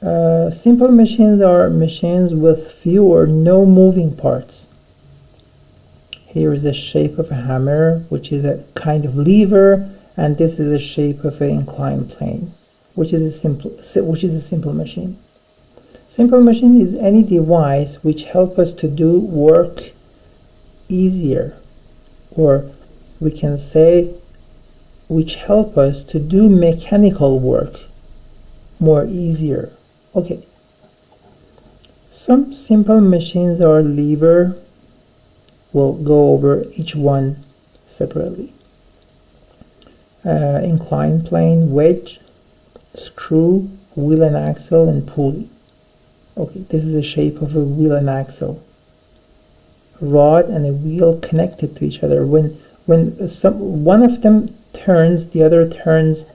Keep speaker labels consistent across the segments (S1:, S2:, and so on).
S1: Simple machines are machines with few or no moving parts. Here is the shape of a hammer, which is a kind of lever, and this is the shape of an inclined plane, which is a simple machine. Simple machine is any device which helps us to do work easier, or we can say which help us to do mechanical work more easier. Okay. Some simple machines are lever. We'll go over each one separately. Inclined plane, wedge, screw, wheel and axle, and pulley. Okay, this is the shape of a wheel and axle. Rod and a wheel connected to each other. When one of them turns, the other turns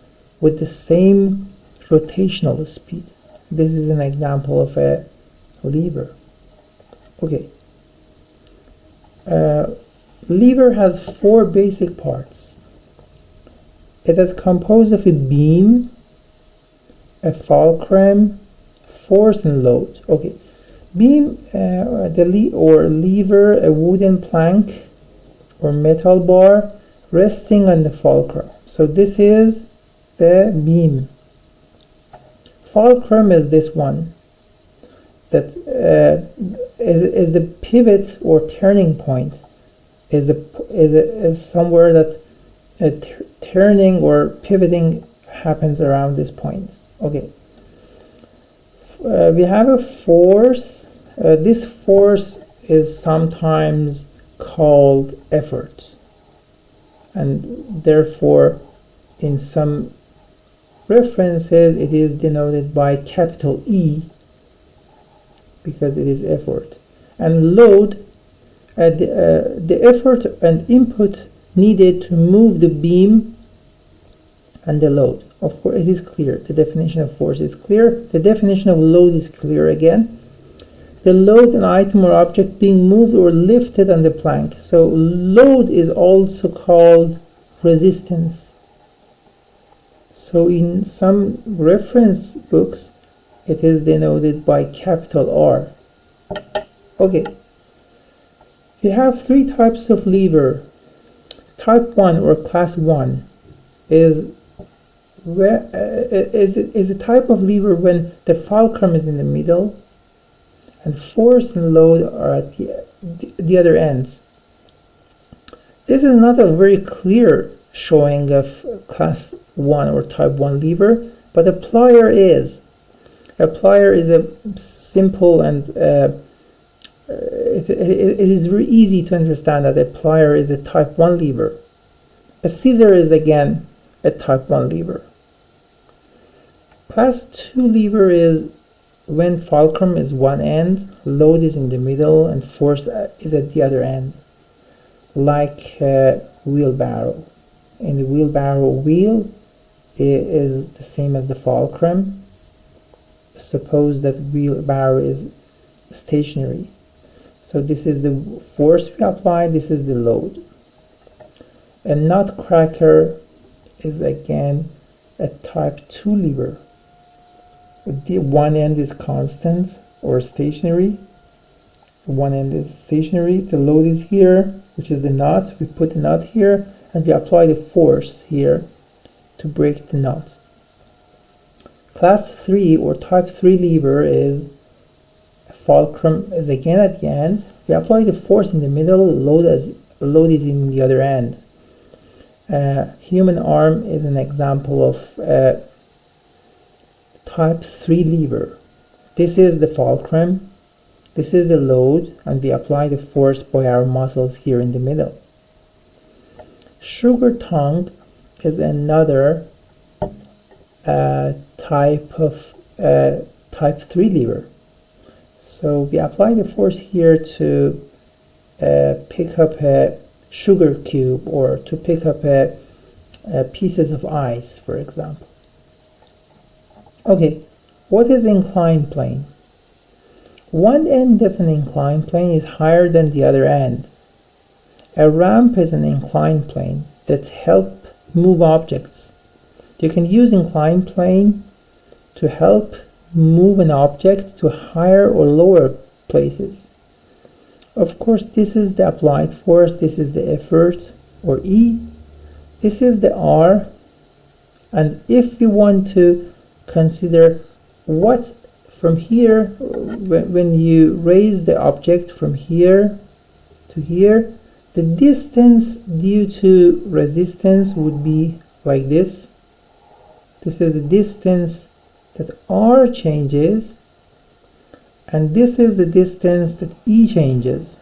S1: with the same rotational speed. This is an example of a lever. Okay. Lever has four basic parts. It is composed of a beam, a fulcrum, force, and load. Okay. Beam, or lever, a wooden plank or metal bar resting on the fulcrum. So this is the beam. Fulcrum is this one that is the pivot or turning point, is somewhere that turning or pivoting happens around this point. Okay. We have a force. This force is sometimes called effort, and therefore in some references it is denoted by capital E because it is effort. And load, the effort and input needed to move the beam and the load. Of course, it is clear. The definition of force is clear. The definition of load is clear again. The load, an item or object being moved or lifted on the plank. So load is also called resistance. So in some reference books, it is denoted by capital R. Okay. We have three types of lever. Type 1 or class 1 is a type of lever when the fulcrum is in the middle and force and load are at the other ends. This is not a very clear showing of class 1 or type 1 lever, but a plier is. A plier is a simple and it is very easy to understand that a plier is a type 1 lever. A scissor is again a type 1 lever. Class 2 lever is when fulcrum is one end, load is in the middle, and force is at the other end, like wheelbarrow. In the wheelbarrow, wheel is the same as the fulcrum. Suppose that wheelbarrow is stationary. So this is the force we apply, this is the load. A nutcracker is again a type 2 lever. The one end is constant or stationary. One end is stationary. The load is here, which is the nut. We put the nut here and we apply the force here to break the nut. Class 3 or type 3 lever is fulcrum is again at the end. We apply the force in the middle, load is in the other end. Human arm is an example of type 3 lever. This is the fulcrum, this is the load, and we apply the force by our muscles here in the middle. Sugar tongue is another type of type 3 lever. So we apply the force here to pick up a sugar cube or to pick up pieces of ice, for example. Okay, what is inclined plane? One end of an inclined plane is higher than the other end. A ramp is an inclined plane that helps move objects. You can use inclined plane to help move an object to higher or lower places. Of course, this is the applied force, this is the effort, or E, this is the R, and if we want to consider what from here, when you raise the object from here to here, the distance due to resistance would be like this. This is the distance that R changes, and this is the distance that E changes.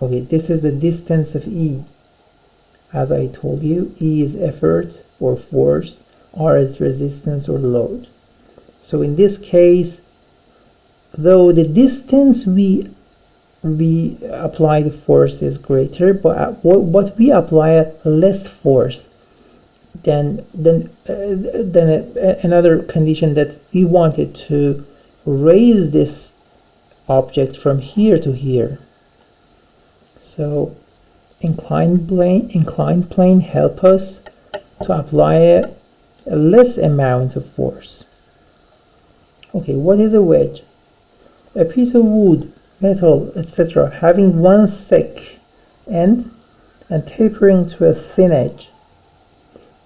S1: Okay, this is the distance of E. As I told you, E is effort or force, R is resistance or load. So in this case, though the distance we apply the force is greater, but we apply less force than another condition that we wanted to raise this object from here to here. So inclined plane help us to apply a less amount of force. Okay, what is a wedge? A piece of wood, metal, etc., having one thick end and tapering to a thin edge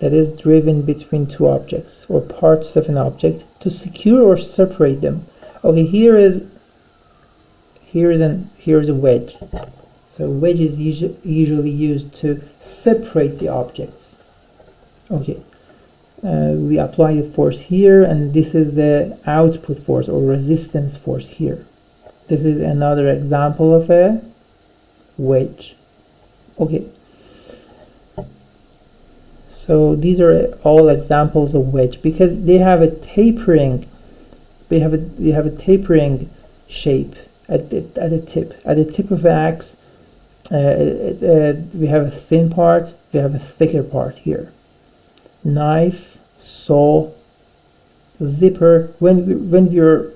S1: that is driven between two objects or parts of an object to secure or separate them. Okay, here is a wedge. So wedge is usually used to separate the objects. Okay, we apply the force here, and this is the output force or resistance force here. This is another example of a wedge. Okay, so these are all examples of wedge because they have a tapering. They have a tapering shape at the tip. At the tip of the axe, we have a thin part. We have a thicker part here. Knife, saw, zipper. When you're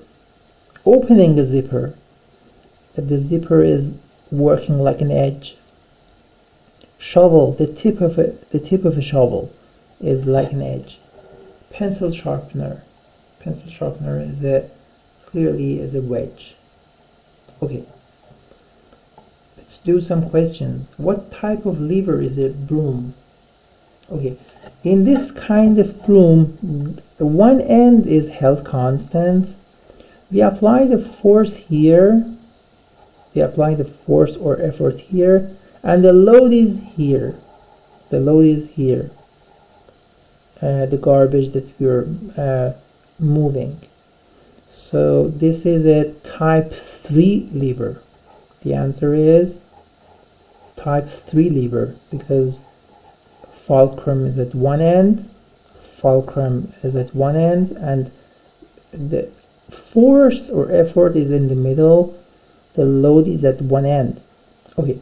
S1: opening a zipper, the zipper is working like an edge. Shovel, the tip of a shovel is like an edge. Pencil sharpener is clearly a wedge. Okay, let's do some questions. What type of lever is a broom? Okay, in this kind of broom, one end is held constant. We apply the force here. We apply the force or effort here, and the load is here. The load is here. The garbage that we're moving. So this is a type 3 lever. The answer is type 3 lever because fulcrum is at one end, and the force or effort is in the middle, the load is at one end. Okay,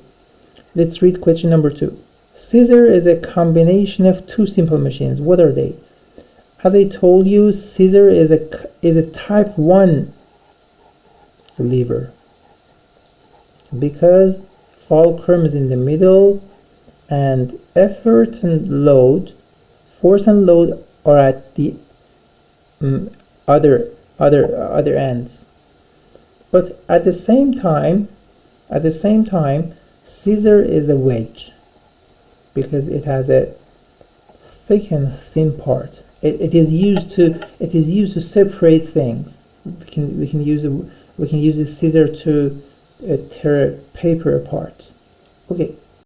S1: let's read question number 2. Scissor is a combination of two simple machines. What are they? As I told you, scissor is a type 1 lever because fulcrum is in the middle and effort and load, force and load are at the other ends. But at the same time, scissor is a wedge because it has a thick and thin part. It is used to separate things. We can use a scissor to tear paper apart. Okay.